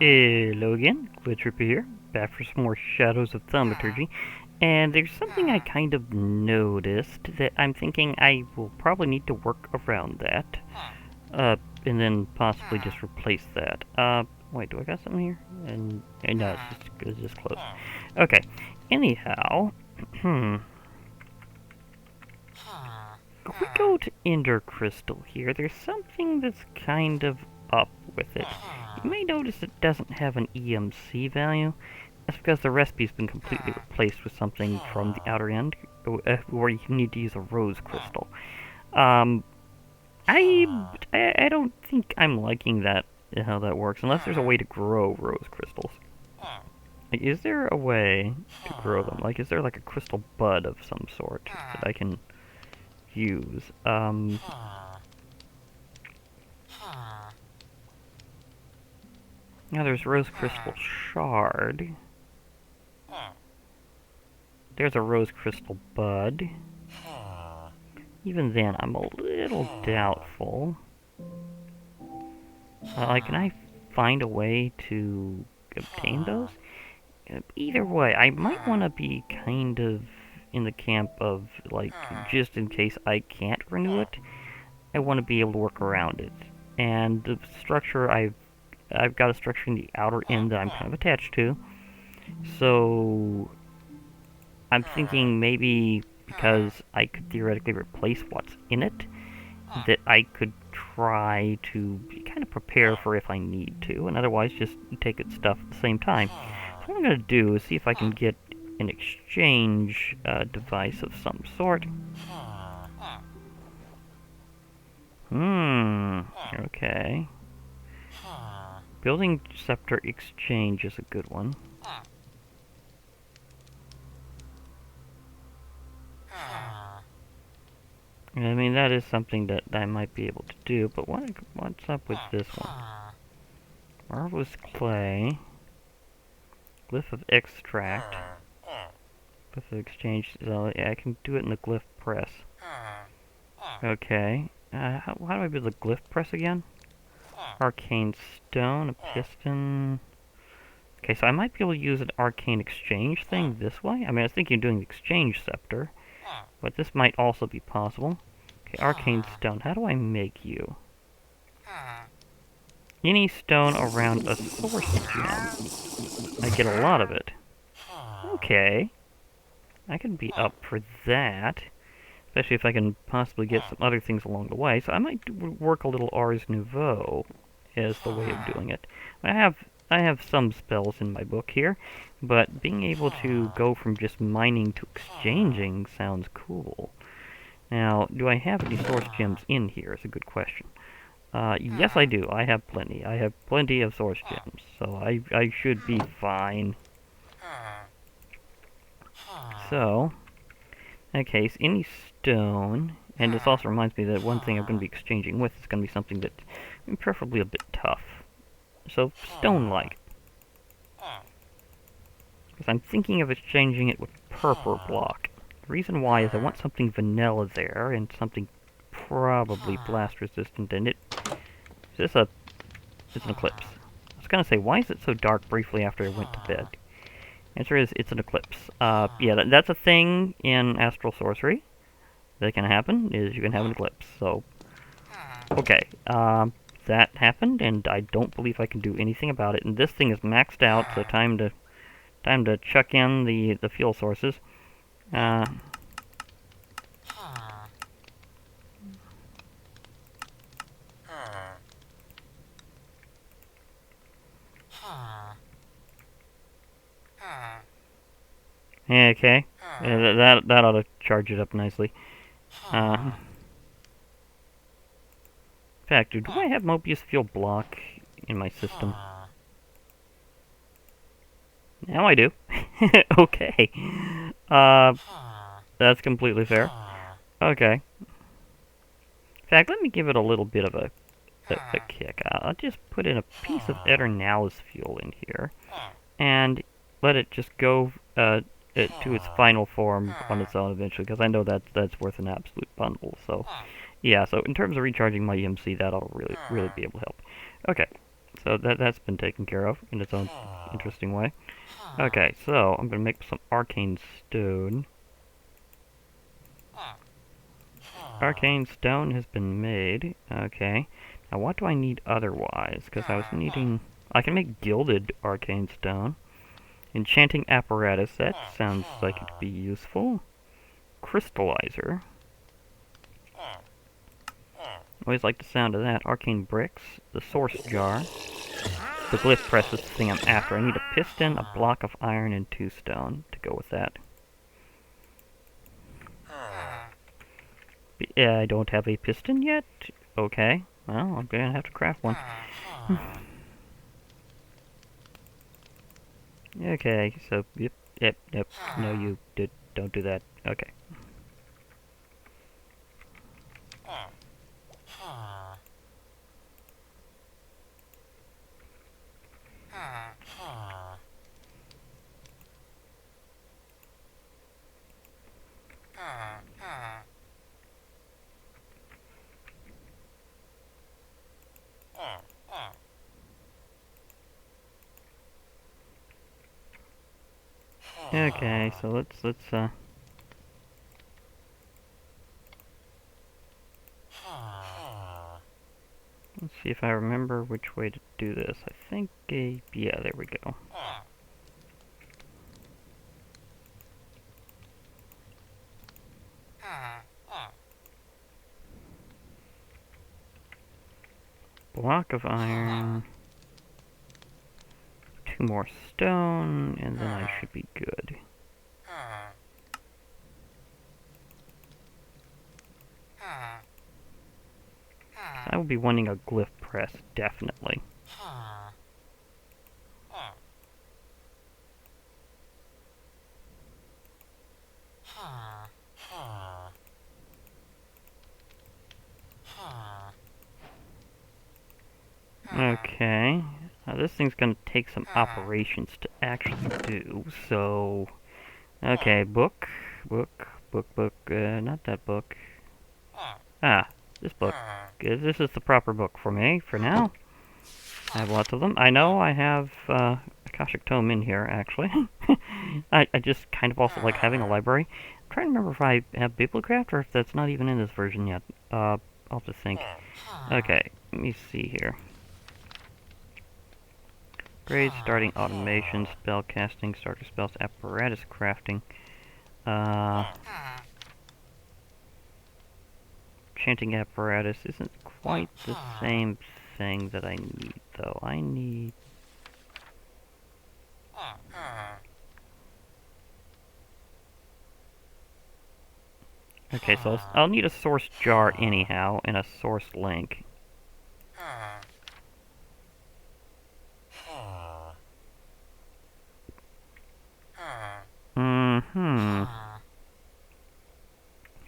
Hello again, Glitch here, back for some more Shadows of Thaumaturgy, and there's something I kind of noticed that I'm thinking I will probably need to work around that, and then possibly just replace that. Wait, do I got something here? And no, it's just close. Okay, anyhow, if we go to Ender Crystal here, there's something that's kind of up with it. You may notice it doesn't have an EMC value. That's because the recipe's been completely replaced with something from the outer end, where you need to use a rose crystal. I don't think I'm liking that, how that works, unless there's a way to grow rose crystals. Like, is there a way to grow them? Like, is there like a crystal bud of some sort that I can use? Now there's rose crystal shard. There's a rose crystal bud. Even then, I'm a little doubtful. Like, can I find a way to obtain those? Either way, I might want to be kind of in the camp of, like, just in case I can't renew it, I want to be able to work around it. And the structure, I've got a structure in the outer end that I'm kind of attached to. So I'm thinking maybe because I could theoretically replace what's in it, that I could try to kind of prepare for if I need to, and otherwise just take its stuff at the same time. So what I'm going to do is see if I can get an exchange device of some sort. Okay. Building Scepter Exchange is a good one. I mean, that is something that I might be able to do, but what's up with this one? Marvelous Clay. Glyph of Extract. Glyph of Exchange. So, yeah, I can do it in the Glyph Press. Okay. How do I build the Glyph Press again? Arcane Stone, a piston. Okay, so I might be able to use an Arcane Exchange thing this way. I mean, I was thinking of doing the Exchange Scepter, but this might also be possible. Okay, Arcane Stone. How do I make you? Any stone around a source gem. I get a lot of it. Okay. I can be up for that. Especially if I can possibly get some other things along the way. So I might work a little Ars Nouveau as the way of doing it. I have some spells in my book here, but being able to go from just mining to exchanging sounds cool. Now, do I have any source gems in here is a good question. Yes, I do. I have plenty. I have plenty of source gems, so I should be fine. So, in that case, any stone, and this also reminds me that one thing I'm going to be exchanging with is going to be something that's preferably a bit tough. So, stone-like. Because I'm thinking of exchanging it with purple block. The reason why is I want something vanilla there, and something probably blast resistant, and it's an eclipse. I was going to say, why is it so dark briefly after I went to bed? Answer is, it's an eclipse. Yeah, that's a thing in Astral Sorcery that can happen, is you can have an eclipse. So, okay, that happened, and I don't believe I can do anything about it. And this thing is maxed out, so time to chuck in the fuel sources. Okay, that ought to charge it up nicely. In fact, do I have Mobius Fuel Block in my system? Now I do. Okay. That's completely fair. Okay. In fact, let me give it a little bit of a kick. I'll just put in a piece of Eternalis fuel in here, and let it just go to its final form on its own eventually, because I know that's worth an absolute bundle. So, yeah. So in terms of recharging my EMC, that'll really be able to help. Okay. So that's been taken care of in its own interesting way. Okay, so I'm gonna make some Arcane Stone. Arcane Stone has been made. Okay. Now what do I need otherwise? Because I was needing... I can make Gilded Arcane Stone. Enchanting Apparatus, that sounds like it'd be useful. Crystallizer. Always like the sound of that. Arcane Bricks. The Source Jar. The Glyph Press is the thing I'm after. I need a piston, a block of iron, and 2 stone to go with that. Yeah, I don't have a piston yet? Okay. Well, I'm gonna have to craft one. Okay, so, yep, no, you don't do that. Okay. Okay, so let's see if I remember which way to do this. I think, yeah, there we go. Block of iron, 2 more stone, and then I should be good. I will be wanting a glyph press, definitely. Okay, now this thing's gonna take some operations to actually do, so... Okay, book, not that book. Ah, this book. This is the proper book for me, for now. I have lots of them. I know I have, Akashic Tome in here, actually. I just kind of also like having a library. I'm trying to remember if I have Bibliocraft, or if that's not even in this version yet. I'll have to think. Okay, let me see here. Grade, starting automation, spell casting, starter spells, apparatus crafting. Enchanting Apparatus isn't quite the same thing that I need, though. I need... Okay, so I'll need a source jar anyhow, and a source link.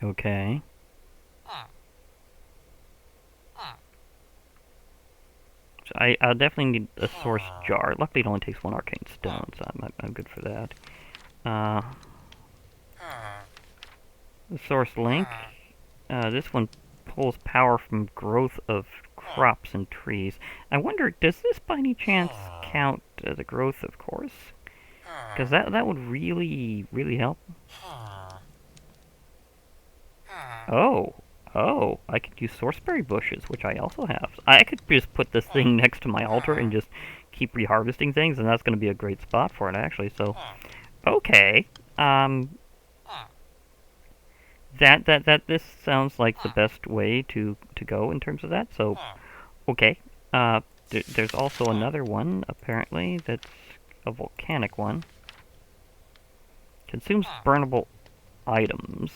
Okay. So I'll definitely need a source jar. Luckily, it only takes 1 arcane stone, so I'm good for that. The source link. This one pulls power from growth of crops and trees. I wonder, does this by any chance count the growth of course? Because that would really help. Oh, I could use sorceberry bushes, which I also have. I could just put this thing next to my altar and just keep reharvesting things, and that's going to be a great spot for it, actually. So, okay. This sounds like the best way to go in terms of that. So, okay. There's also another one, apparently, that's a volcanic one. Consumes burnable items.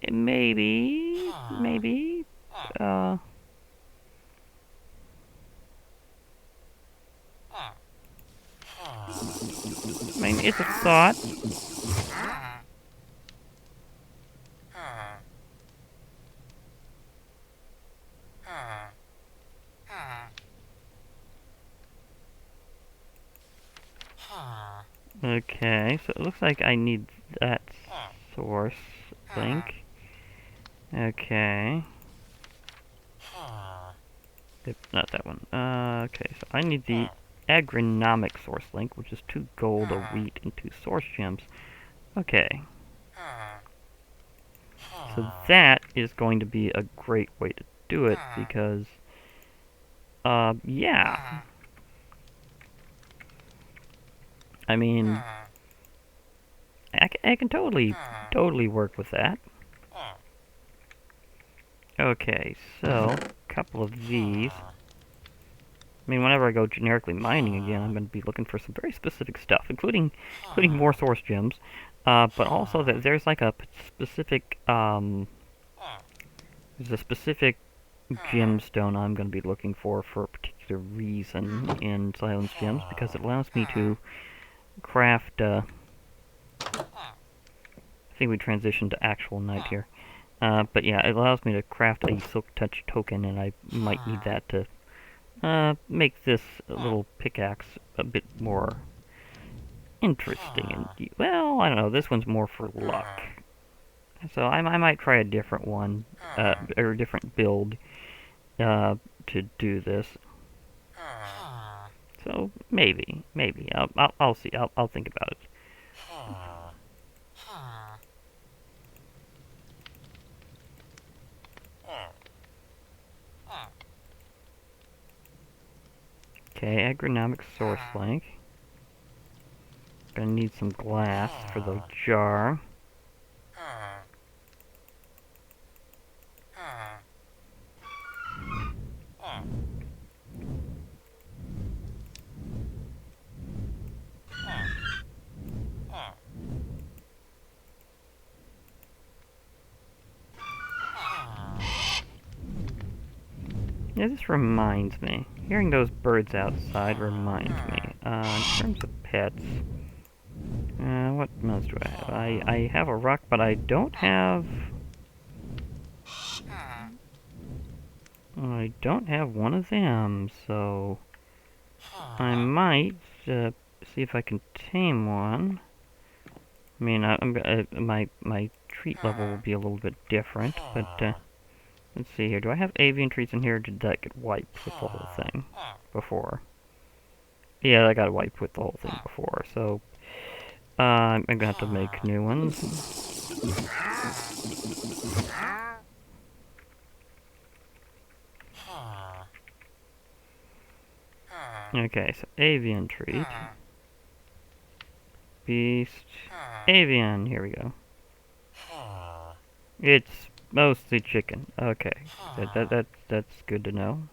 Maybe. I mean, it's a thought. Okay, so it looks like I need that source link. Okay. not that one. Okay, so I need the Agronomic source link, which is 2 gold, a wheat, and 2 source gems. Okay. So that is going to be a great way to do it, because, yeah. I mean, I can totally work with that. Okay, so, a couple of these. I mean, whenever I go generically mining again, I'm going to be looking for some very specific stuff, including more source gems, but also that there's like a specific, there's a specific gemstone I'm going to be looking for a particular reason in Silence Gems, because it allows me to craft, I think we transitioned to actual night here. But yeah, it allows me to craft a Silk Touch token, and I might need that to make this little pickaxe a bit more interesting. And, well, I don't know, this one's more for luck. So I might try a different one, or a different build, to do this. So maybe. I'll see. I'll think about it. Okay, agronomic source link. Gonna need some glass for the jar. Yeah, this reminds me. Hearing those birds outside reminds me. In terms of pets, what else do I have? I have a rock, but I don't have... I don't have one of them, so... I might see if I can tame one. I mean, my treat level will be a little bit different, but... let's see here. Do I have avian treats in here, or did that get wiped with the whole thing before? Yeah, I got wiped with the whole thing before, so... I'm gonna have to make new ones. Okay, so avian treat. Beast. Avian, here we go. It's mostly chicken. Okay, that's good to know.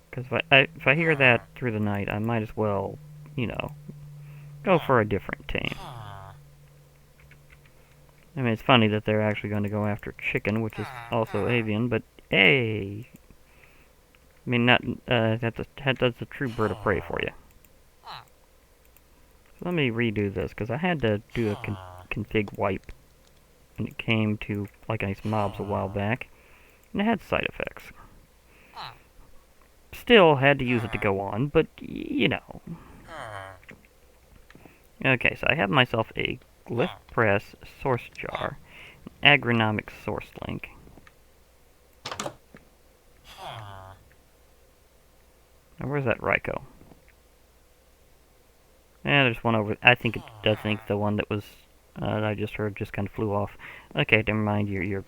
Because if I hear that through the night, I might as well, you know, go for a different tame. I mean, it's funny that they're actually going to go after chicken, which is also avian, but hey, I mean, that's a true bird of prey for you. So let me redo this, because I had to do a config wipe when it came to like ice mobs a while back, and it had side effects. Still had to use it to go on, but you know. Okay, so I have myself a Glyph Press source jar, an agronomic source link. Now where's that Ryko? There's one over. I think the one that was that I just heard just kind of flew off. Okay, never mind. You're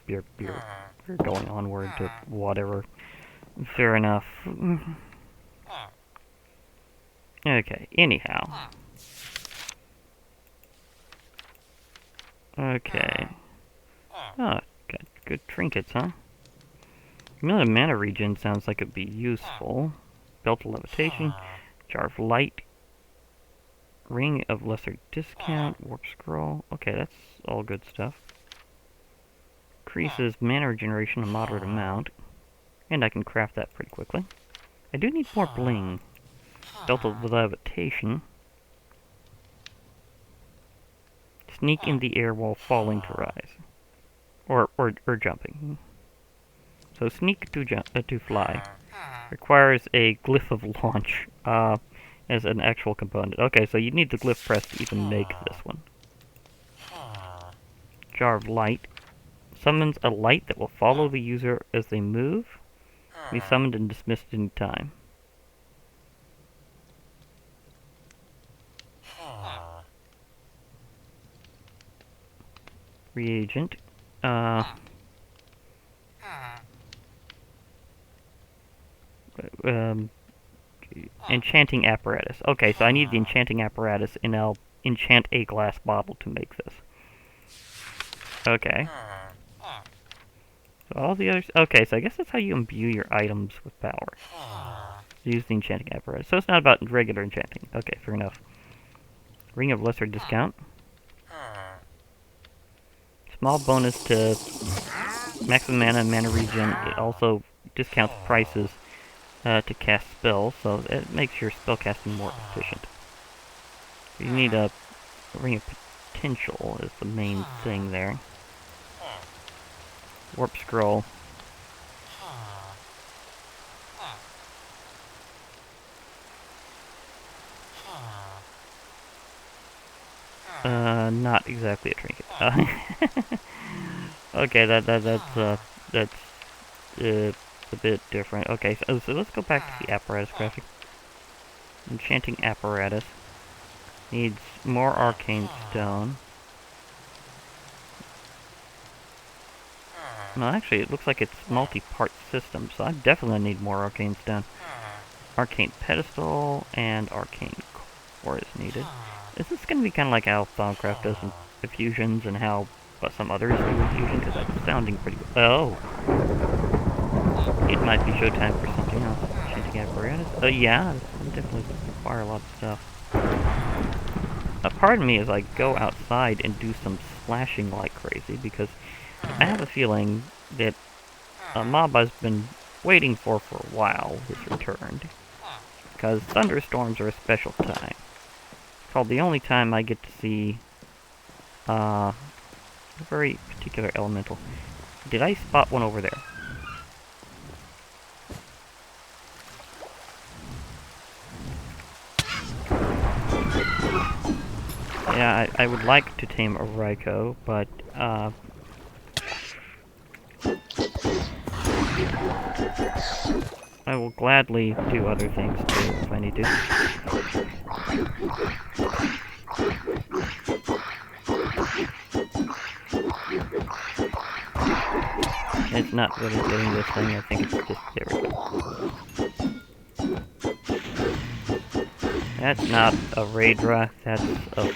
going onward to whatever. Fair enough. Okay. Anyhow. Okay. Oh, got good trinkets, huh? Million mana regen sounds like it'd be useful. Belt of levitation, jar of light, ring of lesser discount, warp scroll. Okay, that's all good stuff. Increases mana regeneration a moderate amount, and I can craft that pretty quickly. I do need more bling. Belt of levitation. Sneak in the air while falling to rise, or jumping. So sneak to fly requires a glyph of launch as an actual component. Okay, so you need the glyph press to even make this one. Jar of light, Summons a light that will follow the user as they move. Be summoned and dismissed in time. Reagent. Enchanting Apparatus. Okay, so I need the Enchanting Apparatus, and I'll enchant a glass bottle to make this. Okay. So all the others... Okay, so I guess that's how you imbue your items with power. Use the Enchanting Apparatus. So it's not about regular enchanting. Okay, fair enough. Ring of Lesser Discount. Small bonus to maximum mana and mana regen. It also discounts prices to cast spells, so it makes your spellcasting more efficient. You need a Ring of Potential is the main thing there. Warp Scroll. Not exactly a trinket. Okay, that's a bit different. Okay, so let's go back to the apparatus graphic. Enchanting Apparatus. Needs more Arcane Stone. No, actually, it looks like it's multi-part system, so I definitely need more Arcane Stone. Arcane Pedestal and Arcane Core is needed. Is this going to be kind of like how Thaumcraft does infusions and how some others do infusion? Because that's sounding pretty good. Oh! It might be showtime for something else. Enchanting Apparatus. Oh, yeah, this definitely require a lot of stuff. A part of me is like go outside and do some slashing like crazy, because I have a feeling that a mob I've been waiting for a while has returned. Because thunderstorms are a special time. It's called the only time I get to see a very particular elemental. Did I spot one over there? Yeah, I would like to tame a Raikou, but I will gladly do other things too if I need to. It's not really getting this thing, I think it's just... There we go. That's not a Raidra, that's a...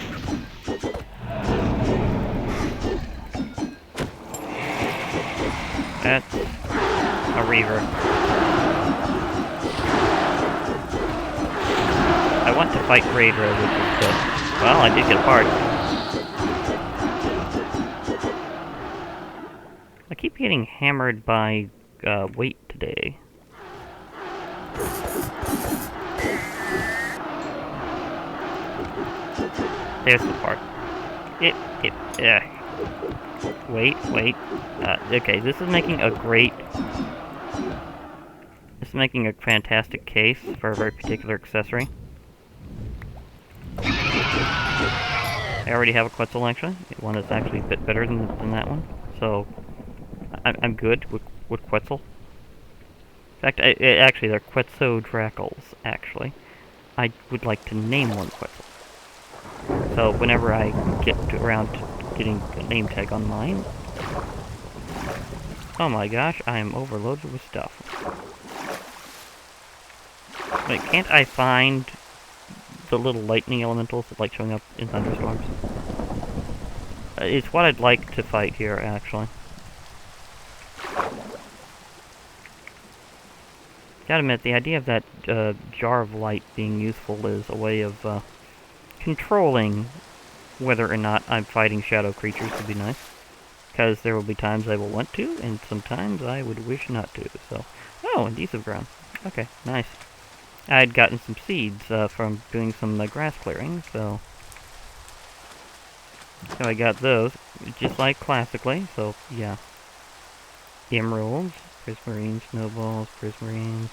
That's a Reaver. I want to fight Raidra, which is good. Well, I did get a part. I keep getting hammered by weight today. There's the part. Wait. Okay, this is making a great... This is making a fantastic case for a very particular accessory. I already have a Quetzal, actually. One is actually a bit better than that one. So, I'm good with Quetzal. In fact, actually, they're Quetzodrakals, actually. I would like to name one Quetzal. So, whenever I get around to getting a name tag on mine... Oh my gosh, I am overloaded with stuff. Wait, can't I find the little lightning elementals that like showing up in thunderstorms? It's what I'd like to fight here, actually. Gotta admit, the idea of that jar of light being useful is a way of controlling whether or not I'm fighting shadow creatures would be nice. Because there will be times I will want to, and sometimes I would wish not to, so... Oh, adhesive ground. Okay, nice. I'd gotten some seeds from doing some grass clearing, so I got those, just like classically, so yeah. Emeralds, prismarine, snowballs, prismarines,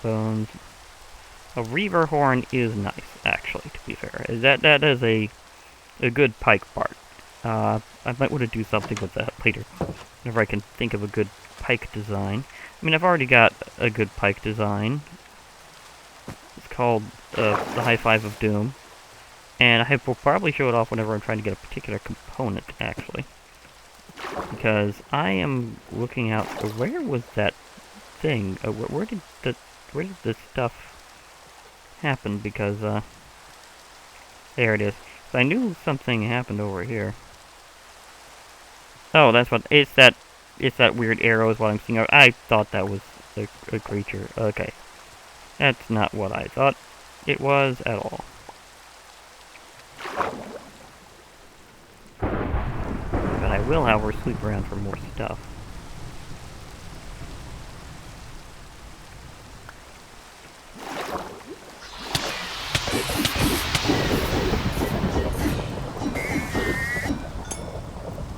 bones. A reaver horn is nice, actually, to be fair. That is a good pike part. I might want to do something with that later. whenever I can think of a good pike design. I mean, I've already got a good pike design. It's called the High Five of Doom. And I will probably show it off whenever I'm trying to get a particular component, actually. Because I am looking out... where was that thing? Where did the stuff happen? Because, there it is. So I knew something happened over here. Oh, that's what... It's that weird arrow is what I'm seeing. I thought that was a creature. Okay. That's not what I thought it was at all. But I will, however, sleep around for more stuff.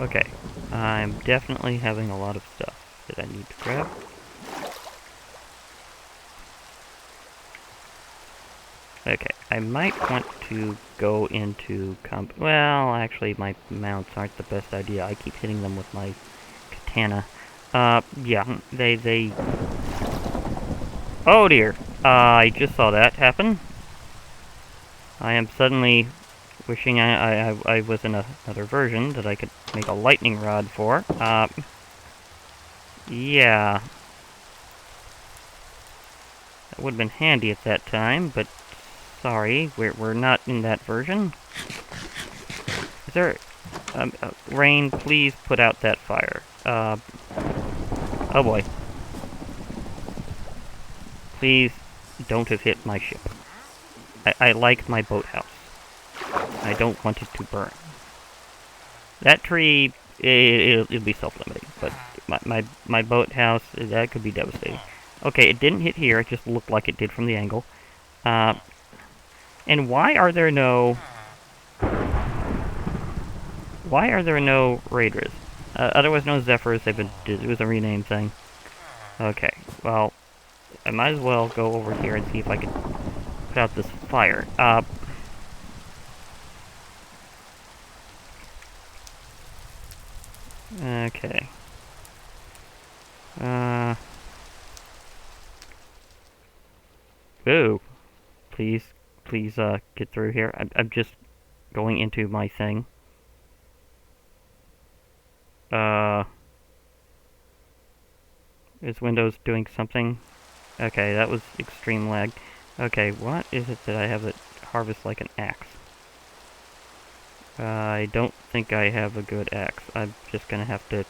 Okay, I'm definitely having a lot of stuff that I need to grab. Okay, I might want to go into well, actually, my mounts aren't the best idea. I keep hitting them with my katana. Yeah, they... Oh dear! I just saw that happen. I am suddenly wishing I was in another version that I could make a lightning rod for. Yeah. That would have been handy at that time, but sorry, we're not in that version. Is there... Rain, please put out that fire. Oh boy. Please don't have hit my ship. I like my boathouse. I don't want it to burn. That tree, it'll be self-limiting, but my boathouse, that could be devastating. Okay, it didn't hit here, it just looked like it did from the angle. And why are there no Raiders? Otherwise known as Zephyrs, it was a rename thing. Okay, well, I might as well go over here and see if I can put out this fire. Okay. Ooh. Please, get through here. I'm just going into my thing. Is Windows doing something? Okay, that was extreme lag. Okay, what is it that I have that harvests like an axe? I don't think I have a good axe. I'm just gonna have to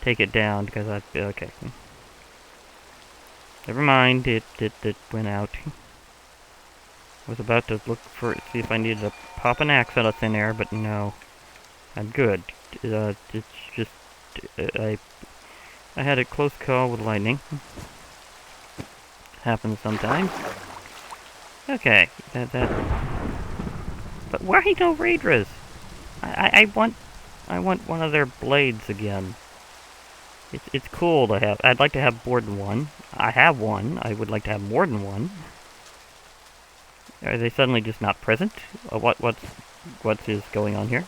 take it down because okay. Never mind, it went out. I was about to see if I needed to pop an axe out of thin air, but no. I'm good. It's just, I had a close call with lightning. Happens sometimes. Okay, but why no Raidras? I want one of their blades again. It's cool to have. I'd like to have more than one. I have one. I would like to have more than one. Are they suddenly just not present? What is going on here?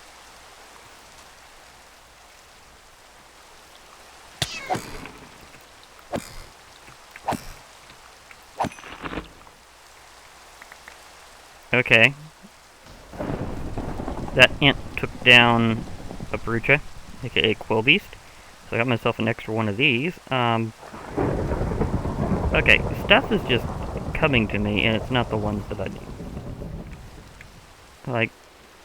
Okay. That ant took down a Brucha, aka Quillbeast. So I got myself an extra one of these. Okay, stuff is just coming to me, and it's not the ones that I need. Like,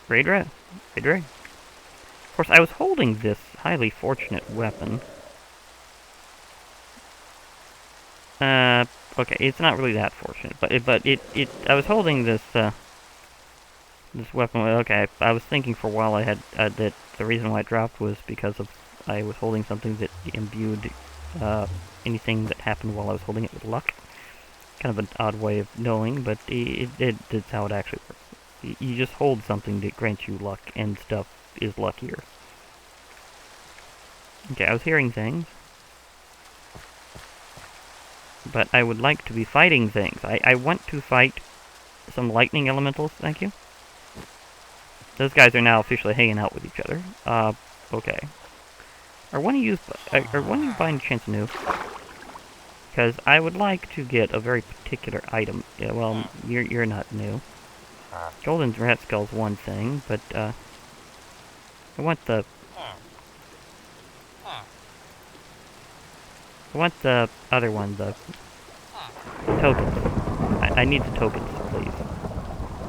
Raidra? Of course, I was holding this highly fortunate weapon. Okay, it's not really that fortunate, but I was holding this, this weapon. Okay, I was thinking for a while that the reason why it dropped was because I was holding something that imbued, anything that happened while I was holding it with luck. Kind of an odd way of knowing, but it's how it actually works. You just hold something that grants you luck, and stuff is luckier. Okay, I was hearing things. But I would like to be fighting things. I want to fight some lightning elementals, thank you. Those guys are now officially hanging out with each other. Okay. Are one of you by any chance new? Because I would like to get a very particular item. Yeah, well, you're not new. Golden rat skull's one thing, but I want the other one, the tokens. I need the tokens, please.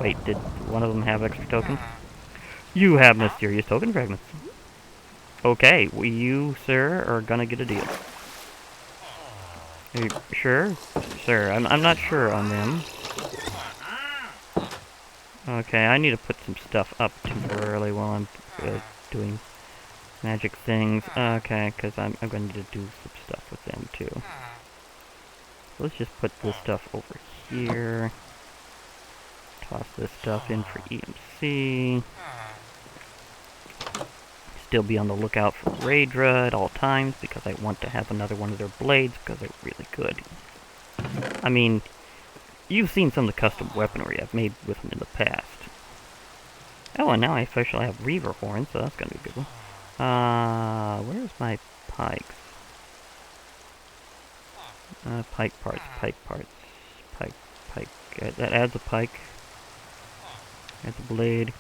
Wait, did one of them have extra tokens? You have mysterious token fragments. Okay, well, you, sir, are gonna get a deal. Are you sure? Sir, I'm not sure on them. Okay, I need to put some stuff up temporarily while I'm doing magic things. Okay, because I'm going to need to do some stuff with them, too. So let's just put this stuff over here. Toss this stuff in for EMC. Still be on the lookout for Raydra at all times, because I want to have another one of their blades, because they're really good. I mean, you've seen some of the custom weaponry I've made with them in the past. Oh, and now I officially have Reaver horns, so that's gonna be a good one. Where's my pikes? Pike parts. Pike. That adds a pike. Adds a blade.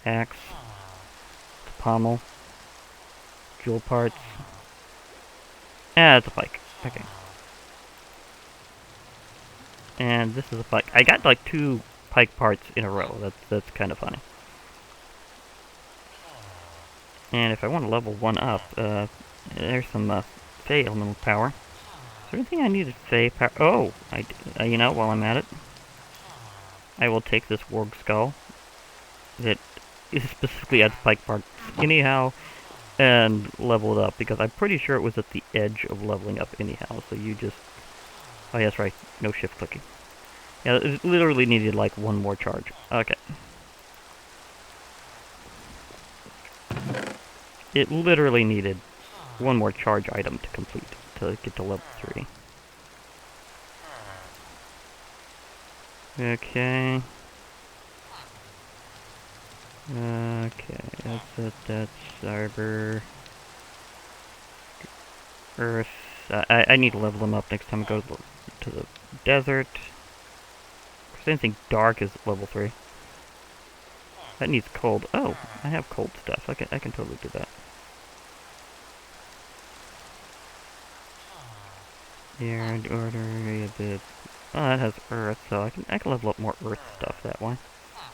Axe. Pommel. Jewel parts. Adds a pike. Okay. And this is a pike. I got like 2 pike parts in a row. That's kind of funny. And if I want to level one up, there's some Fey elemental power. Is there anything I needed Fey power? Oh, you know, while I'm at it, I will take this Warg Skull that is specifically adds pike parts anyhow, and level it up, because I'm pretty sure it was at the edge of leveling up anyhow, so you just... Oh, yeah, that's right, no shift clicking. Yeah, it literally needed like one more charge. Okay. It literally needed one more charge item to complete, to get to level 3. Okay. Okay, that's Cyber. Earth. I need to level them up next time I go to the desert. Because anything dark is level 3. That needs cold. Oh, I have cold stuff. I can totally do that. Here, order a bit. Oh, that has earth, so I can level up more earth stuff that way.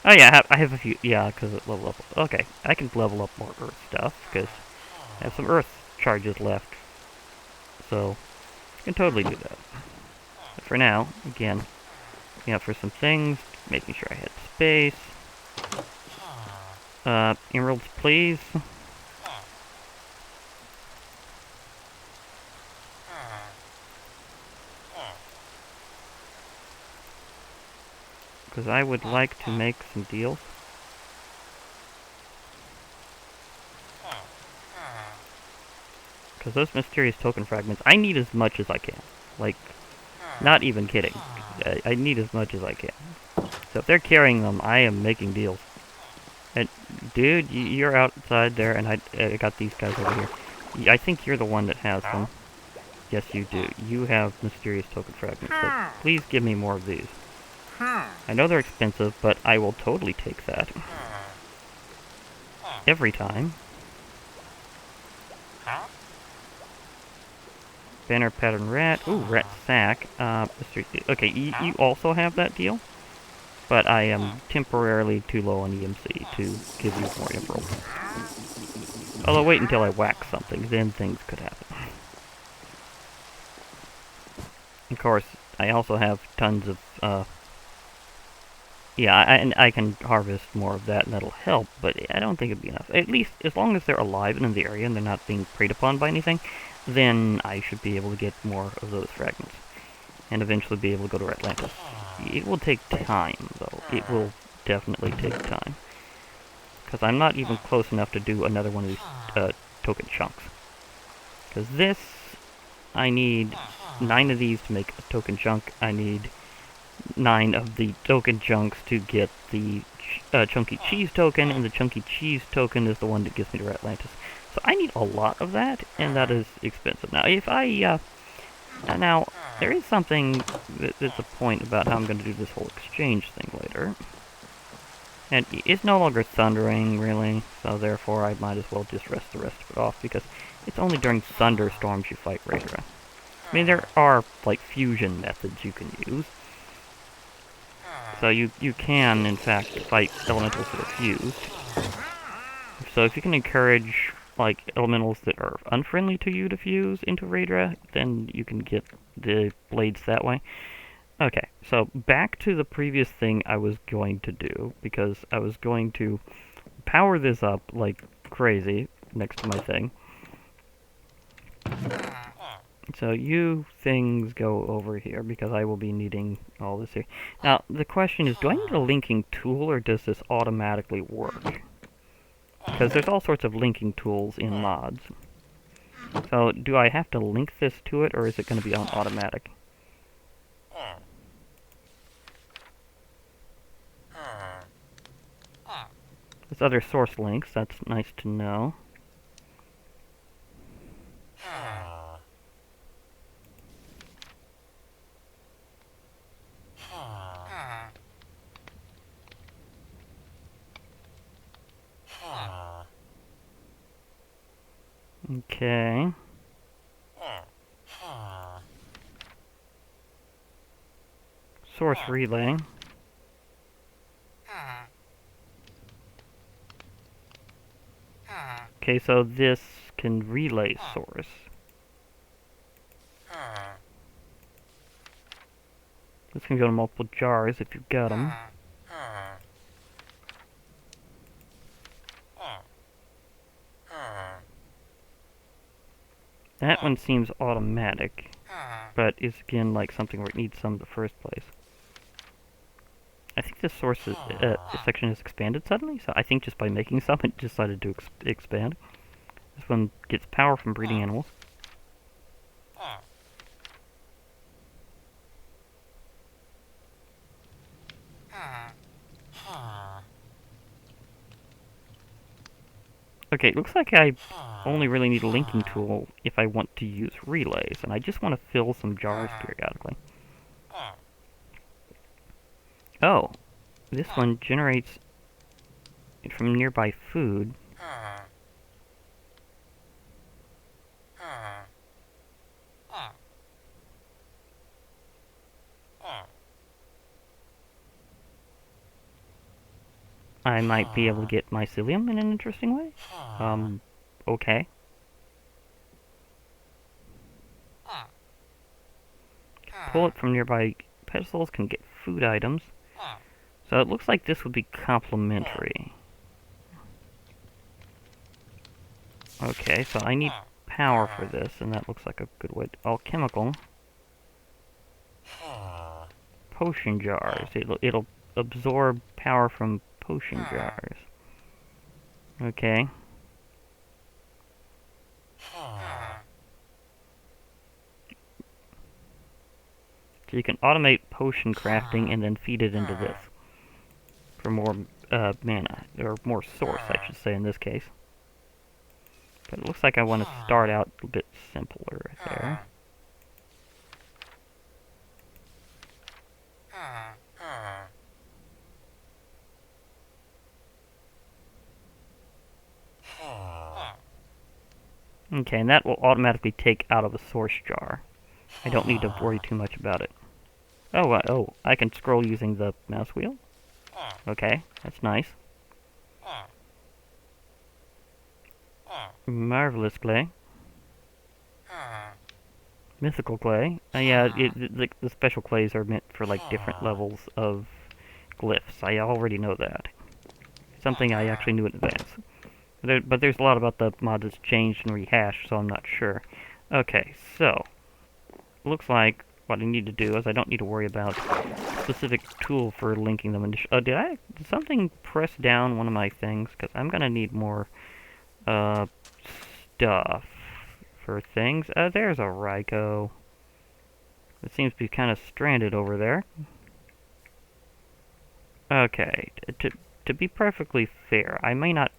Oh yeah, I have a few. Yeah, because it level up. Okay, I can level up more earth stuff because I have some earth charges left. So I can totally do that. But for now, again, looking out for some things, making sure I had space. Emeralds, please. Because I would like to make some deals. Because those mysterious token fragments, I need as much as I can. Like, not even kidding. I need as much as I can. So if they're carrying them, I am making deals. And, dude, you're outside there, and I got these guys over here. I think you're the one that has them. Yes, you do. You have mysterious token fragments, so please give me more of these. I know they're expensive, but I will totally take that. Every time. Banner pattern rat. Ooh, rat sack. Okay, you also have that deal? But I am temporarily too low on EMC to give you more emerald. Although wait until I whack something, then things could happen. Of course, I also have tons of, yeah, I can harvest more of that, and that'll help, but I don't think it'd be enough. At least, as long as they're alive and in the area, and they're not being preyed upon by anything, then I should be able to get more of those fragments. And eventually be able to go to Atlantis. It will take time, though. It will definitely take time. Because I'm not even close enough to do another one of these token chunks. Because this, I need 9 of these to make a token chunk. I need 9 of the token chunks to get the chunky cheese token, and the chunky cheese token is the one that gets me to Atlantis. So I need a lot of that, and that is expensive. Now, if I, now, there is something that's a point about how I'm going to do this whole exchange thing later. And it's no longer thundering, really, so therefore I might as well just rest the rest of it off, because it's only during thunderstorms you fight Raidra. I mean, there are, like, fusion methods you can use. So you can, in fact, fight elementals that are fused. So if you can encourage, like, elementals that are unfriendly to you to fuse into Raidra, then you can get the blades that way. Okay, so back to the previous thing I was going to do, because I was going to power this up like crazy next to my thing. So you things go over here, because I will be needing all this here. Now, the question is, do I need a linking tool, or does this automatically work? Because there's all sorts of linking tools in mods. So, do I have to link this to it, or is it going to be on automatic? There's other source links, that's nice to know. Okay. Source relay. Okay, so this can relay source. This can go to multiple jars if you've got them. That one seems automatic, but is again like something where it needs some in the first place. I think this source is, this section has expanded suddenly, so I think just by making some it decided to expand. This one gets power from breeding animals. Okay, it looks like I only really need a linking tool if I want to use relays, and I just want to fill some jars periodically. Oh, this one generates it from nearby food. I might be able to get mycelium in an interesting way. Okay. Pull it from nearby pedestals, can get food items. So it looks like this would be complementary. Okay, so I need power for this, and that looks like a good way. Alchemical. Potion jars. It'll absorb power from potion jars. Okay. So you can automate potion crafting and then feed it into this for more mana, or more source, I should say, in this case. But it looks like I want to start out a bit simpler there. Okay, and that will automatically take out of a source jar. I don't need to worry too much about it. Oh, I can scroll using the mouse wheel? Okay, that's nice. Marvelous clay. Mythical clay. Yeah, the special clays are meant for, like, different levels of glyphs. I already know that. Something I actually knew in advance. But there's a lot about the mod that's changed and rehashed, so I'm not sure. Okay, so looks like what I need to do is I don't need to worry about a specific tool for linking them. Did something press down one of my things? Because I'm gonna need more stuff for things. There's a Ryko. It seems to be kind of stranded over there. Okay, to be perfectly fair, I may not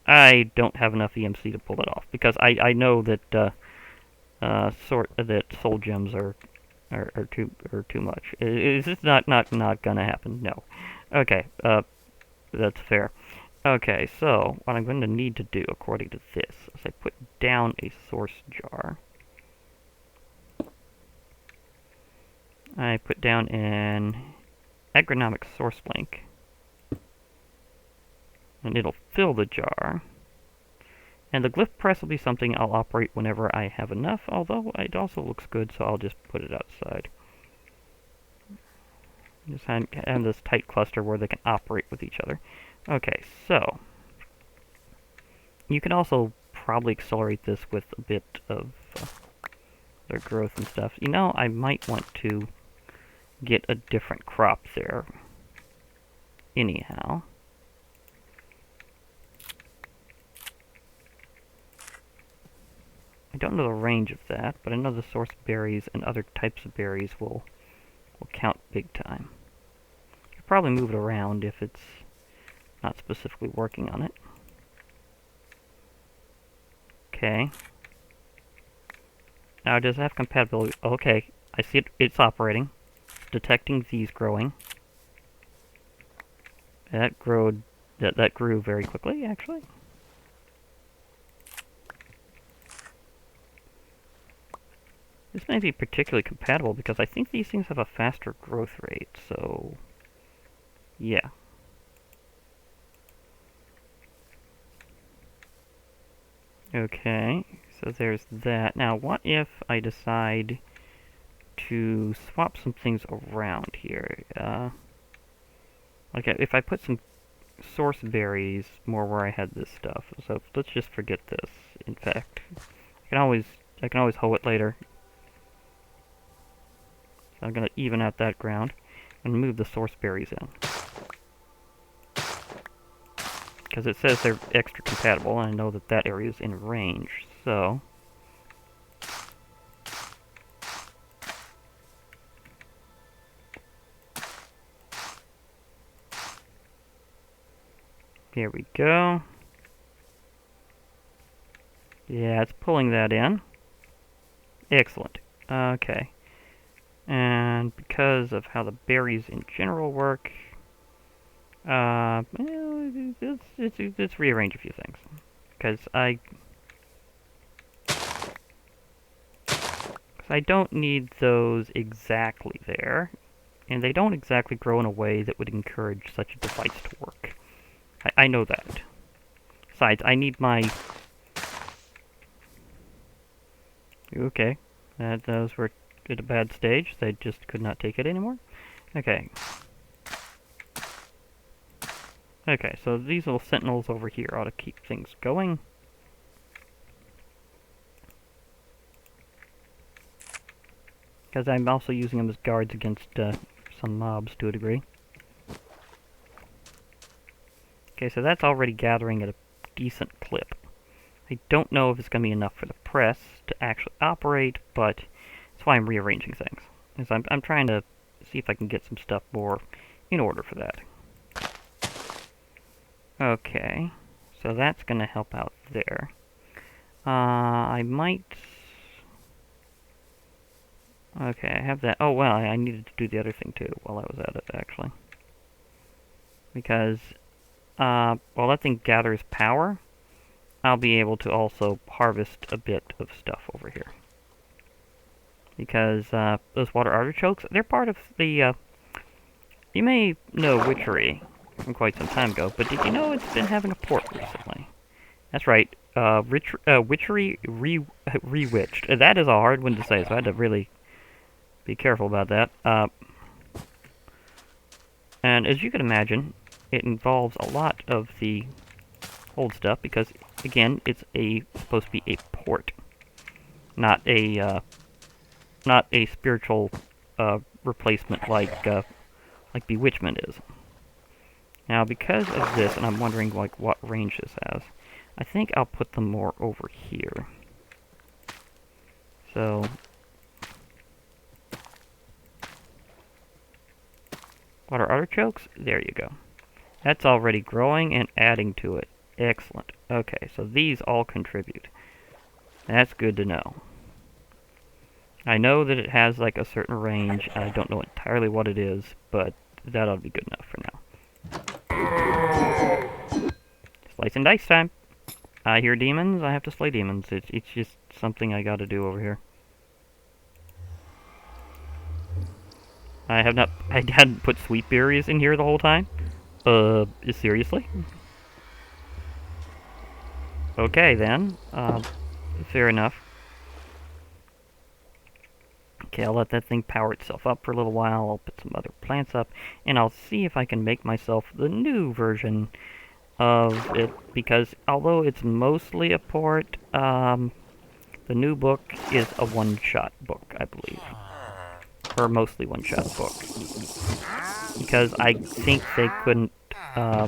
I don't have enough EMC to pull it off, because I know that that soul gems are too much. Is this not gonna happen? No. Okay, that's fair. Okay, so what I'm going to need to do, according to this, is I put down a source jar. I put down an agronomic source link, and it'll fill the jar. And the glyph press will be something I'll operate whenever I have enough, although it also looks good, so I'll just put it outside. Just have this tight cluster where they can operate with each other. Okay, so you can also probably accelerate this with a bit of their growth and stuff. You know, I might want to get a different crop there. Anyhow. I don't know the range of that, but I know the source berries and other types of berries will count big time. You could probably move it around if it's not specifically working on it. Okay. Now, does it have compatibility? Okay, I see it. It's operating. It's detecting these growing. That grew very quickly, actually. This may be particularly compatible because I think these things have a faster growth rate, so yeah. Okay, so there's that. Now, what if I decide to swap some things around here? Okay, if I put some source berries more where I had this stuff, so let's just forget this. In fact, I can always hoe it later. So I'm gonna even out that ground and move the source berries in. Because it says they're extra compatible, and I know that that area is in range, so here we go. Yeah, it's pulling that in. Excellent. Okay. And because of how the berries in general work, let's rearrange a few things. Because I don't need those exactly there, and they don't exactly grow in a way that would encourage such a device to work. I know that. Besides, I need my... Okay, those were at a bad stage. They just could not take it anymore. Okay. Okay, so these little sentinels over here ought to keep things going. Because I'm also using them as guards against some mobs to a degree. Okay, so that's already gathering at a decent clip. I don't know if it's going to be enough for the press to actually operate, but that's why I'm rearranging things. Because I'm trying to see if I can get some stuff more in order for that. Okay, so that's going to help out there. I might... Okay, I have that. Oh, well, I needed to do the other thing, too, while I was at it, actually. Because, while that thing gathers power, I'll be able to also harvest a bit of stuff over here. Because, those water artichokes, they're part of the, you may know witchery from quite some time ago, but did you know it's been having a port recently? That's right, witchery re-witched. That is a hard one to say, so I had to really be careful about that. And as you can imagine, it involves a lot of the old stuff because, again, it's supposed to be a port, not a spiritual replacement like bewitchment is. Now, because of this, and I'm wondering like what range this has, I think I'll put them more over here. So water artichokes, there you go. That's already growing and adding to it. Excellent. Okay, so these all contribute. That's good to know. I know that it has like a certain range. I don't know entirely what it is, but that ought to be good enough for now. Slice and dice time. I hear demons. I have to slay demons. It's just something I got to do over here. I hadn't put sweet berries in here the whole time. Seriously? Okay then. Fair enough. Okay, I'll let that thing power itself up for a little while. I'll put some other plants up, and I'll see if I can make myself the new version of it, because although it's mostly a port, the new book is a one-shot book, I believe. Or mostly one-shot book. Because I think they couldn't, I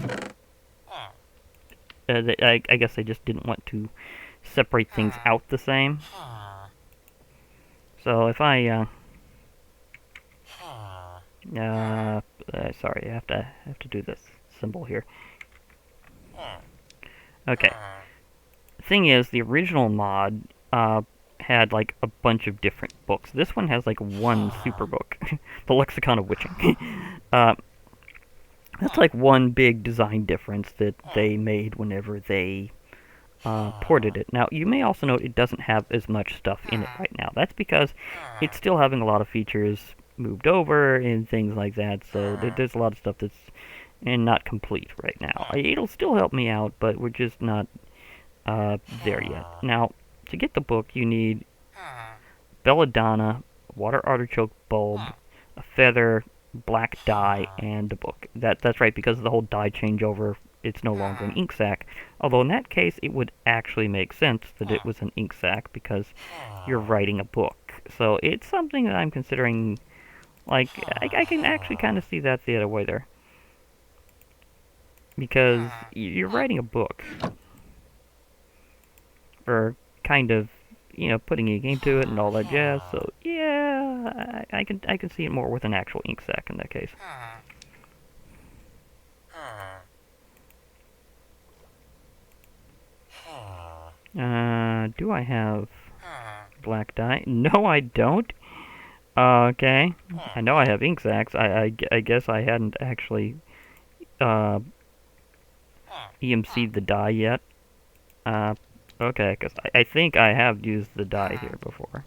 guess they just didn't want to separate things out the same. So if I, sorry, I have to do this symbol here. Okay. The thing is, the original mod, had like a bunch of different books. This one has like one super book, the Lexicon of Witching. That's like one big design difference that they made whenever they ported it. Now, you may also note it doesn't have as much stuff in it right now. That's because it's still having a lot of features moved over and things like that, so there's a lot of stuff that's not complete right now. It'll still help me out, but we're just not there yet. Now, to get the book, you need belladonna, water artichoke bulb, a feather, black dye, and a book. That's right, because of the whole dye changeover, it's no longer an ink sac. Although in that case, it would actually make sense that it was an ink sac, because you're writing a book. So it's something that I'm considering, like, I can actually kind of see that the other way there. Because you're writing a book. Or kind of, you know, putting ink into it and all that jazz. So yeah, I can see it more with an actual ink sac in that case. Do I have black dye? No, I don't. Okay. I know I have ink sacs. I guess I hadn't actually EMC'd the dye yet. Okay, because I think I have used the dye here before.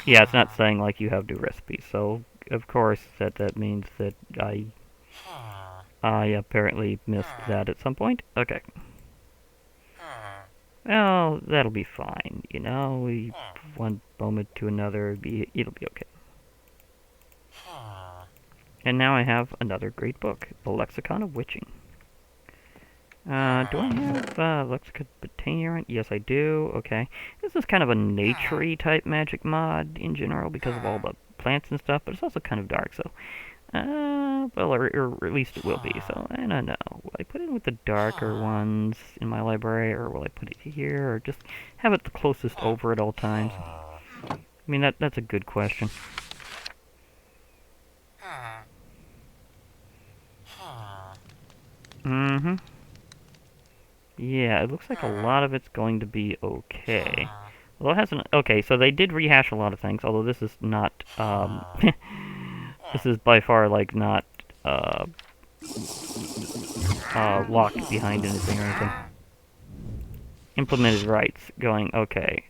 Yeah, it's not saying like you have new recipes, so of course that means that I apparently missed that at some point. Okay. Well, that'll be fine, you know, one moment to another, it'll be okay. And now I have another great book, the Lexicon of Witching. Do I have Lexicon Botanier? Yes, I do. Okay. This is kind of a nature-y type magic mod in general because of all the plants and stuff, but it's also kind of dark, so... well, or at least it will be, so I don't know. Will I put it with the darker ones in my library, or will I put it here, or just have it the closest over at all times? I mean, that's a good question. Mm-hmm. Yeah, it looks like a lot of it's going to be okay. Although it hasn't... Okay, so they did rehash a lot of things, although this is not, this is by far, like, not, locked behind anything or anything. Implemented rights, going, okay.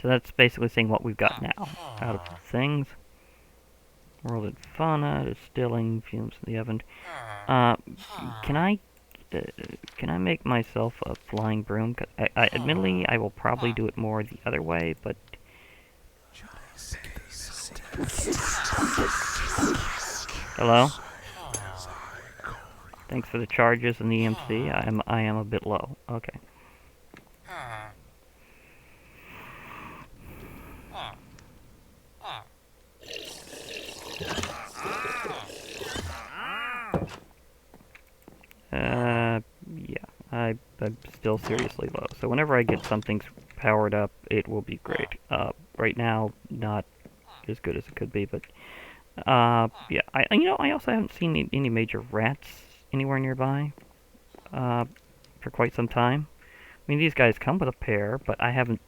So that's basically saying what we've got now out of things. World fauna, distilling, fumes in the oven. Can I make myself a flying broom? 'Cause admittedly, I will probably do it more the other way, but... Hello? Thanks for the charges and the EMC. I am a bit low. Okay. Yeah, I'm still seriously low. So whenever I get something powered up, it will be great. Right now, not as good as it could be, but Yeah, I also haven't seen any major rats anywhere nearby, for quite some time. I mean, these guys come with a pair, but I haven't,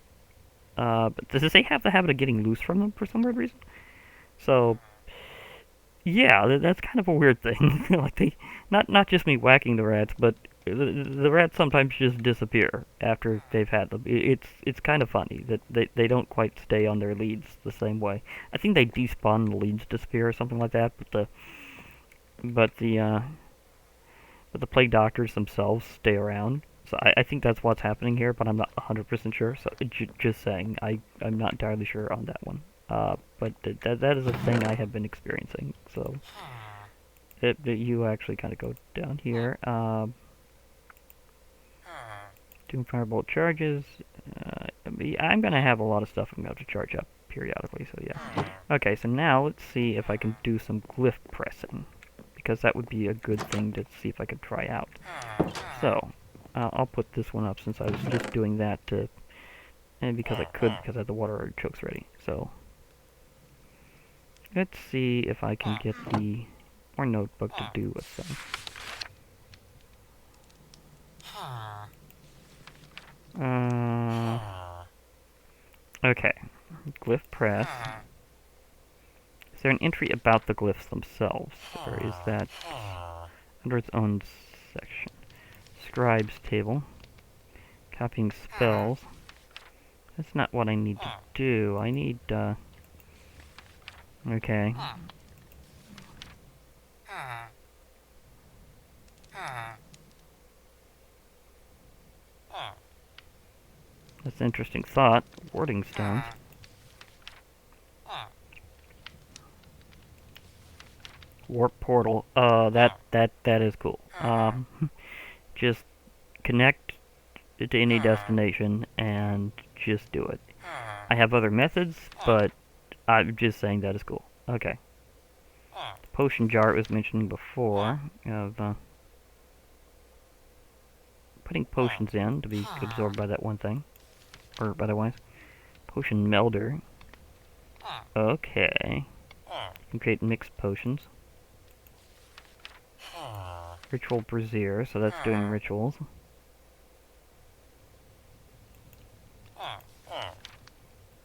but does it say have the habit of getting loose from them for some weird reason? So, yeah, that's kind of a weird thing. Like not just me whacking the rats, but the rats sometimes just disappear after they've had them. It's kind of funny that they don't quite stay on their leads the same way. I think they despawn, the leads disappear or something like that. But the uh, but the plague doctors themselves stay around. So I think that's what's happening here, but I'm not 100% sure. So just saying, I'm not entirely sure on that one. But that is a thing I have been experiencing. So you actually kind of go down here. Doing firebolt charges. I'm gonna have a lot of stuff I'm gonna have to charge up periodically. So yeah. Okay, so now let's see if I can do some glyph pressing, because that would be a good thing to see if I could try out. So I'll put this one up since I was just doing that to, and because I could, because I had the water artichokes ready. So let's see if I can get the or notebook to do a thing. Okay, glyph press. Is there an entry about the glyphs themselves, or is that under its own section? Scribes table. Copying spells. That's not what I need to do. I need, okay. That's an interesting thought. Warding stones. Warp portal. That is cool. Just connect to any destination and just do it. I have other methods, but I'm just saying that is cool. Okay. The potion jar it was mentioning before of putting potions in to be absorbed by that one thing, or otherwise. Potion melder. Okay. You can create mixed potions. Ritual brazier, so that's doing rituals.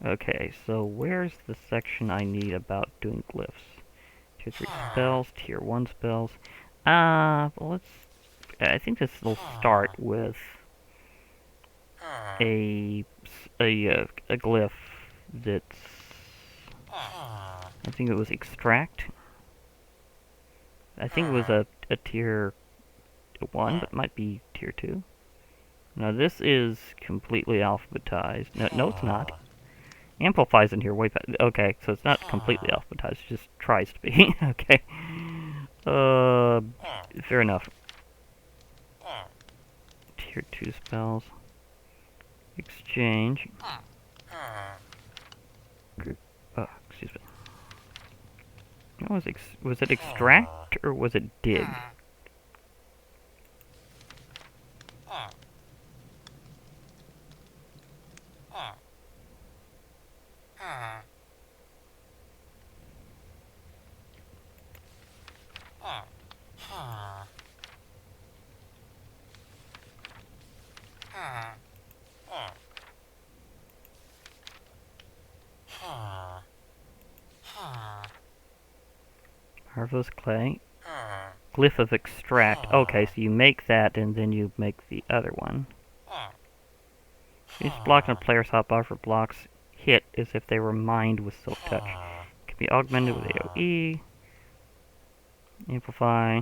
Okay, so where's the section I need about doing glyphs? Tier 3 spells, Tier 1 spells. Well, I think this will start with a glyph that's, I think it was extract. I think it was a Tier 1, but it might be Tier 2. Now this is completely alphabetized. No, it's not. Amplifies in here way back. Okay, so it's not completely alphabetized, it just tries to be. Okay. Fair enough. Tier 2 spells. Exchange. Excuse me. Was it extract or was it dig? Harvest clay. Glyph of extract. Okay, so you make that and then you make the other one. Use block on a player's hotbar for blocks hit as if they were mined with silk touch. Can be augmented with AoE. Amplify.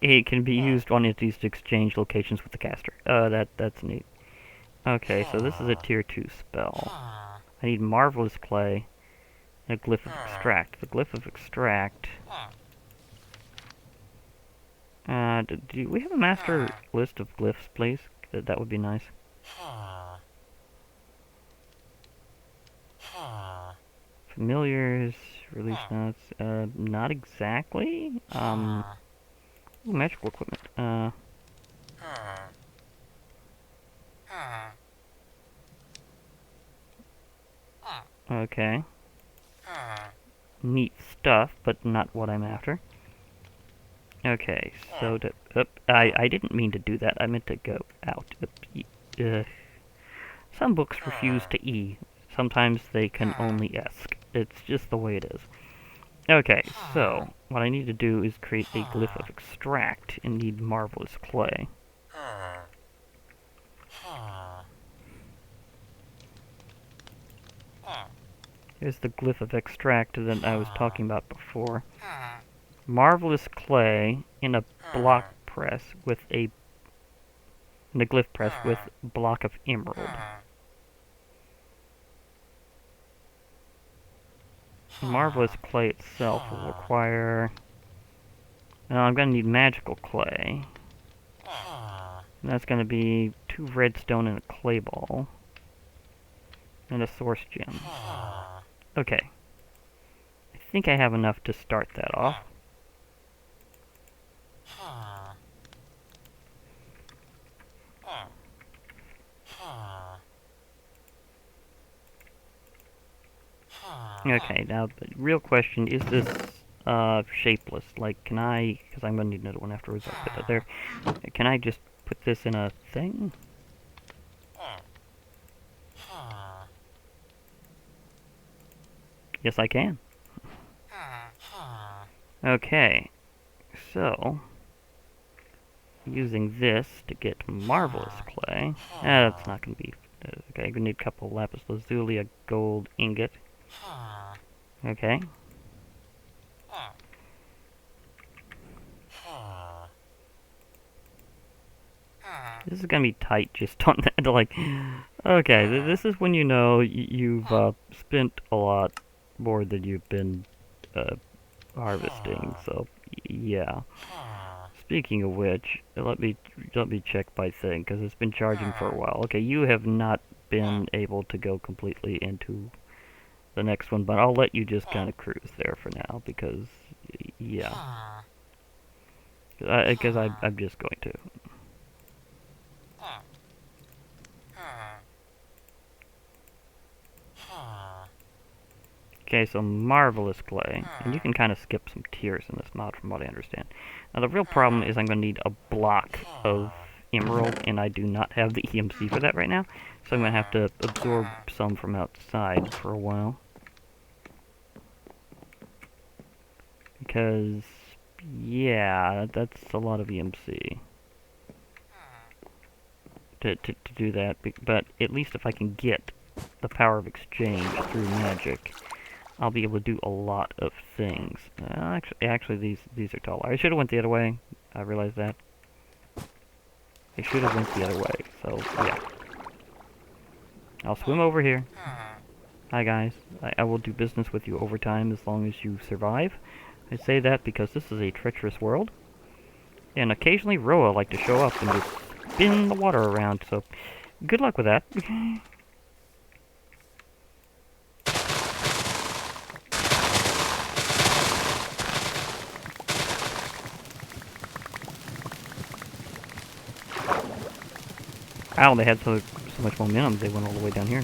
It can be used on entities to exchange locations with the caster. That's neat. Okay, so this is a tier 2 spell. I need Marvelous Clay and a Glyph of Extract. The Glyph of Extract... do we have a master list of glyphs, please? That would be nice. Familiars, release notes, not exactly. Ooh, magical equipment. Okay. neat stuff, but not what I'm after. Okay, so I didn't mean to do that. I meant to go out. Some books refuse to E. Sometimes they can only ESC. It's just the way it is. Okay, so what I need to do is create a Glyph of Extract and need Marvelous Clay. Here's the Glyph of Extract that I was talking about before. Marvelous Clay in a block press with a glyph press with block of emerald. Marvelous Clay itself will require... I'm going to need magical clay. And that's going to be 2 redstone and a clay ball. And a source gem. Okay. I think I have enough to start that off. Okay, now the real question, is this shapeless? Like, can I, because I'm going to need another one afterwards, I'll put that there. Can I just put this in a thing? Yes, I can. Okay, so, using this to get Marvelous Clay, that's not going to be, okay, I'm going to need a couple lapis lazuli, a gold ingot. Okay. This is gonna be tight just on that, like, okay, this is when you know you've spent a lot more than you've been harvesting, so, yeah. Speaking of which, let me check my thing, because it's been charging for a while. Okay, you have not been able to go completely into the next one, but I'll let you just kind of cruise there for now, because, yeah. Because I'm just going to. Okay, so Marvelous Clay, and you can kind of skip some tiers in this mod from what I understand. Now the real problem is I'm going to need a block of emerald, and I do not have the EMC for that right now, so I'm going to have to absorb some from outside for a while. Because, yeah, that's a lot of EMC to do that, but at least if I can get the power of exchange through magic, I'll be able to do a lot of things. Actually, these are taller. I should have went the other way. I realized that. I should have went the other way, so, yeah. I'll swim over here. Hi, guys. I will do business with you over time as long as you survive. I say that because this is a treacherous world. And occasionally Roa like to show up and just spin the water around, so good luck with that. Ow, they had so much momentum, they went all the way down here.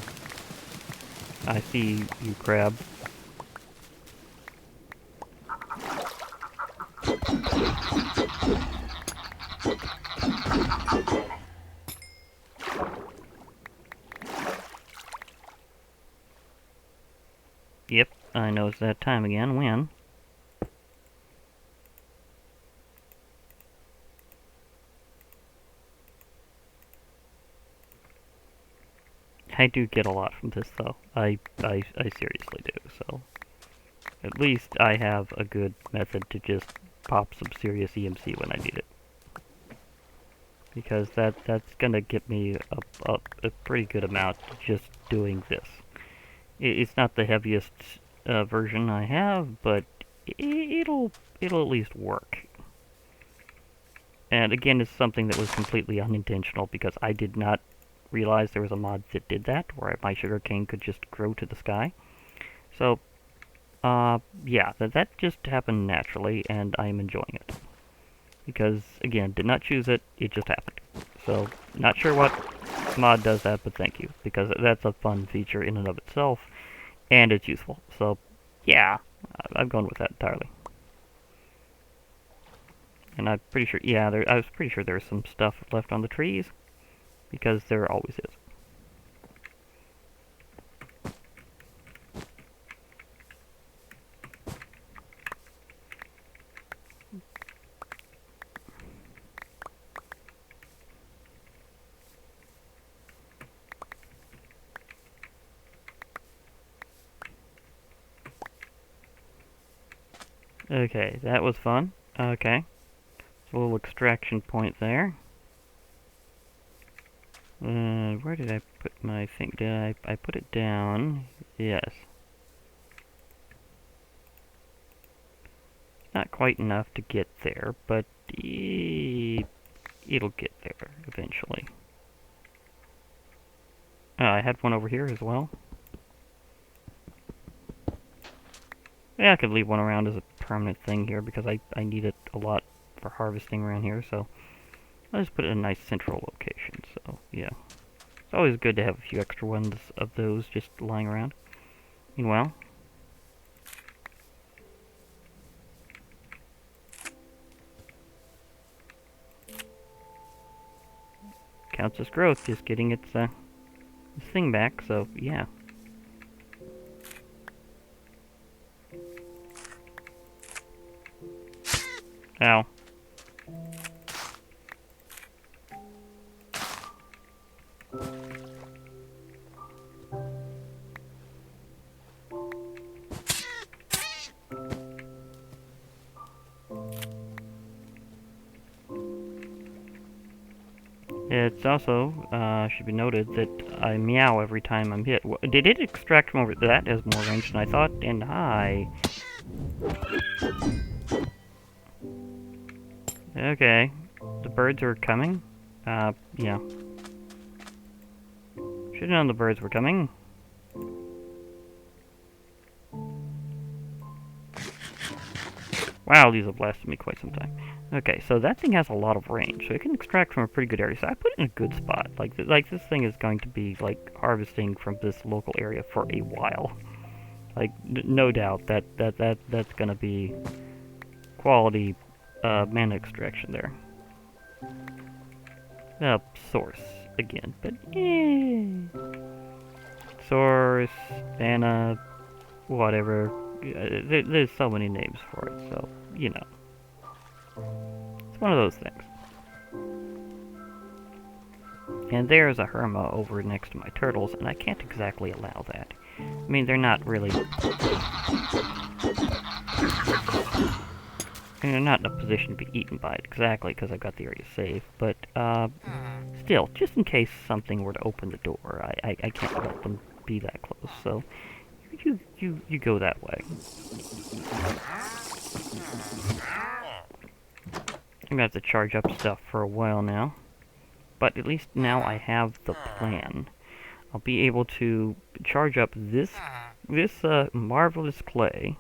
I see you, crab. Yep, I know it's that time again. When? I do get a lot from this, though. I seriously do, so... At least I have a good method to just pop some serious EMC when I need it. Because that's gonna get me a pretty good amount just doing this. It's not the heaviest version I have, but it'll at least work. And again, it's something that was completely unintentional because I did not realize there was a mod that did that, where my sugarcane could just grow to the sky. So, yeah, that just happened naturally, and I'm enjoying it. Because, again, did not choose it, it just happened. So, not sure what mod does that, but thank you, because that's a fun feature in and of itself, and it's useful. So, yeah, I've gone with that entirely. And I'm pretty sure, yeah, I was pretty sure there's some stuff left on the trees, because there always is. Okay, that was fun. Okay. A little extraction point there. Where did I put my thing? Did I put it down? Yes. Not quite enough to get there, but it'll get there eventually. I had one over here as well. Yeah, I could leave one around as a permanent thing here because I need it a lot for harvesting around here, so I'll just put it in a nice central location, so yeah. It's always good to have a few extra ones of those just lying around. Meanwhile, counts as growth, just getting its thing back, so yeah. Ow. It's also, should be noted that I meow every time I'm hit. Did it extract from over that as more range than I thought? And hi. Okay. The birds are coming? Yeah. Should've known the birds were coming. Wow, these have lasted me quite some time. Okay, so that thing has a lot of range, so it can extract from a pretty good area. So I put it in a good spot. Like this thing is going to be like harvesting from this local area for a while. Like no doubt that's gonna be quality mana extraction there. Source again, but source, mana, whatever. There's so many names for it, so you know. It's one of those things. And there's a Herma over next to my turtles, and I can't exactly allow that. I mean, they're not really... they're not in a position to be eaten by it exactly, because I've got the area safe, but, still, just in case something were to open the door, I can't let them be that close, so you go that way. I'm gonna have to charge up stuff for a while now, but at least now I have the plan. I'll be able to charge up this marvelous clay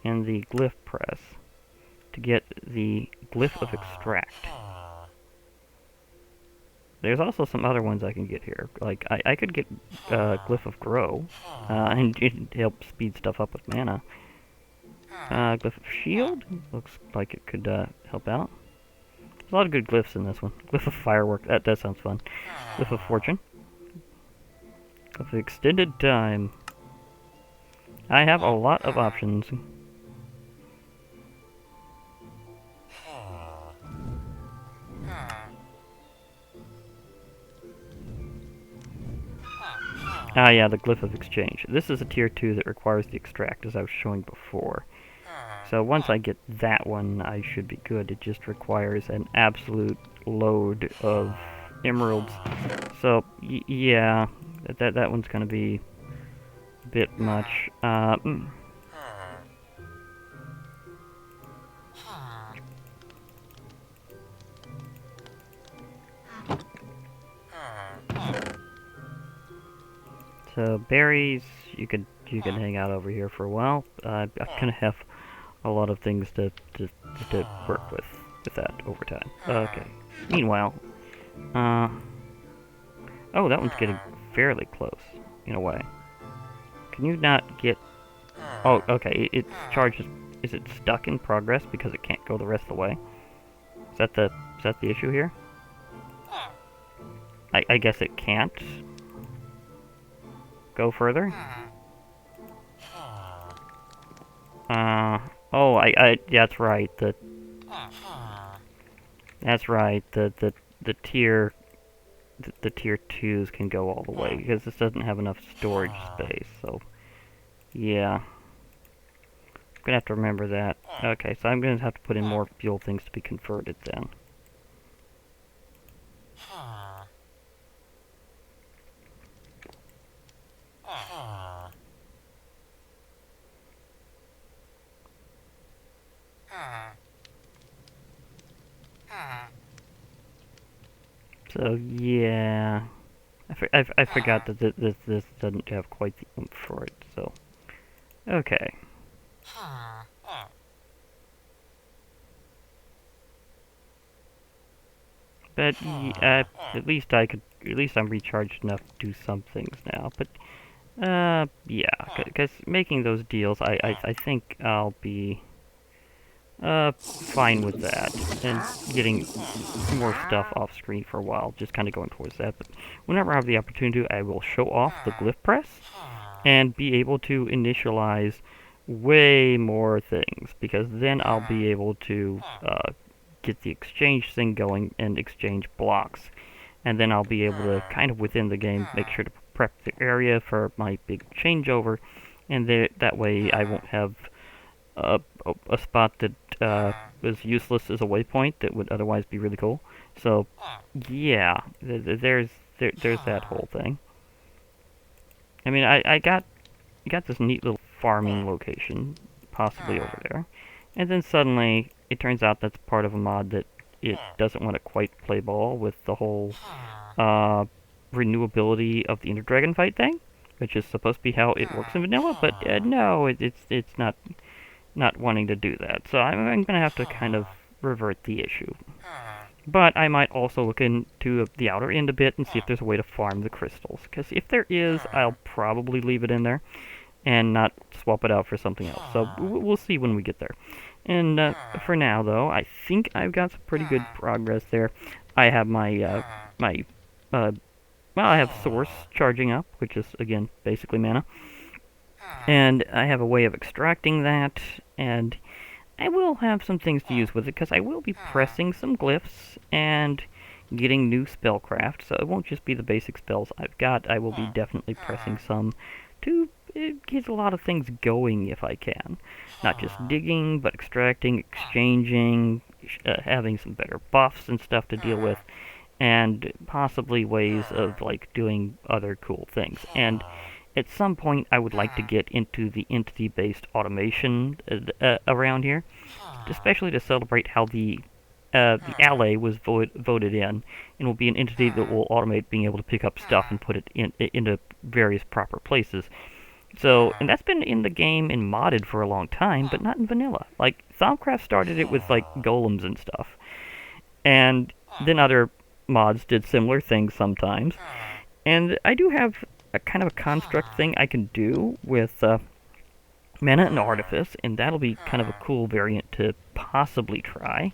and the glyph press to get the Glyph of Extract. There's also some other ones I can get here. Like, I could get Glyph of Grow, and it helps speed stuff up with mana. Glyph of Shield, looks like it could help out. There's a lot of good glyphs in this one. Glyph of Firework, that sounds fun. Glyph of Fortune. Glyph of Extended Time. I have a lot of options. Ah, yeah, the Glyph of Exchange. This is a tier 2 that requires the extract, as I was showing before. So once I get that one, I should be good. It just requires an absolute load of emeralds. So, yeah, that one's going to be a bit much. So berries, you can hang out over here for a while. I'm gonna have a lot of things to work with that over time. Okay. Meanwhile, oh, that one's getting fairly close in a way. Can you not get Oh, okay, it's charged. Is it stuck in progress because it can't go the rest of the way? Is that the issue here? I guess it can't go further? Oh, yeah, that's right, that's right, the tier, the tier 2s can go all the way, because this doesn't have enough storage space, so, yeah. I'm gonna have to remember that. Okay, so I'm gonna have to put in more fuel things to be converted then. So, yeah. I forgot that this doesn't have quite the oomph for it, so. Okay. But, at least at least I'm recharged enough to do some things now. But, yeah, because making those deals, I think I'll be, fine with that. And getting more stuff off screen for a while, just kind of going towards that. But whenever I have the opportunity, I will show off the glyph press and be able to initialize way more things, because then I'll be able to get the exchange thing going and exchange blocks, and then I'll be able to kind of within the game make sure to prep the area for my big changeover, and that way I won't have a spot that was useless as a waypoint that would otherwise be really cool. So yeah, there's that whole thing. I mean, I got this neat little farming location, possibly over there, and then suddenly it turns out that's part of a mod that it doesn't want to quite play ball with the whole renewability of the Ender Dragon fight thing, which is supposed to be how it works in vanilla, but no, it's not wanting to do that. So I'm gonna have to kind of revert the issue. But I might also look into the outer end a bit and see if there's a way to farm the crystals. Because if there is, I'll probably leave it in there and not swap it out for something else. So we'll see when we get there. And for now, though, I think I've got some pretty good progress there. I have my well, I have Source charging up, which is, again, basically mana. And I have a way of extracting that, and I will have some things to use with it, because I will be pressing some glyphs and getting new spellcraft, so it won't just be the basic spells I've got. I will be definitely pressing some to get a lot of things going if I can. Not just digging, but extracting, exchanging, having some better buffs and stuff to deal with, and possibly ways of, like, doing other cool things. And at some point, I would like to get into the entity-based automation around here, especially to celebrate how the ally was voted in, and will be an entity that will automate being able to pick up stuff and put it into various proper places. So, and that's been in the game and modded for a long time, but not in vanilla. Like, Thaumcraft started it with, like, golems and stuff, and then other mods did similar things sometimes. And I do have a kind of a construct thing I can do with mana and artifice, and that'll be kind of a cool variant to possibly try.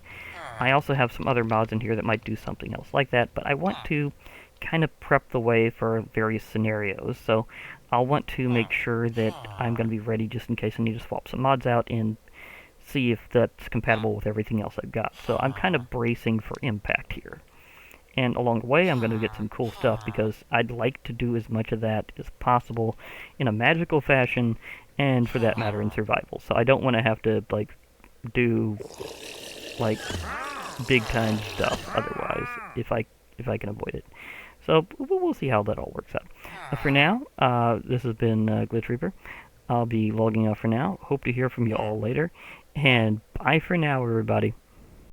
I also have some other mods in here that might do something else like that, but I want to kind of prep the way for various scenarios, so I'll want to make sure that I'm going to be ready just in case I need to swap some mods out and see if that's compatible with everything else I've got. So I'm kind of bracing for impact here. And along the way, I'm going to get some cool stuff, because I'd like to do as much of that as possible in a magical fashion, and for that matter, in survival. So I don't want to have to, like, do, like, big-time stuff otherwise, if I can avoid it. So we'll see how that all works out. For now, this has been Glitch Reaper. I'll be logging off for now. Hope to hear from you all later. And bye for now, everybody.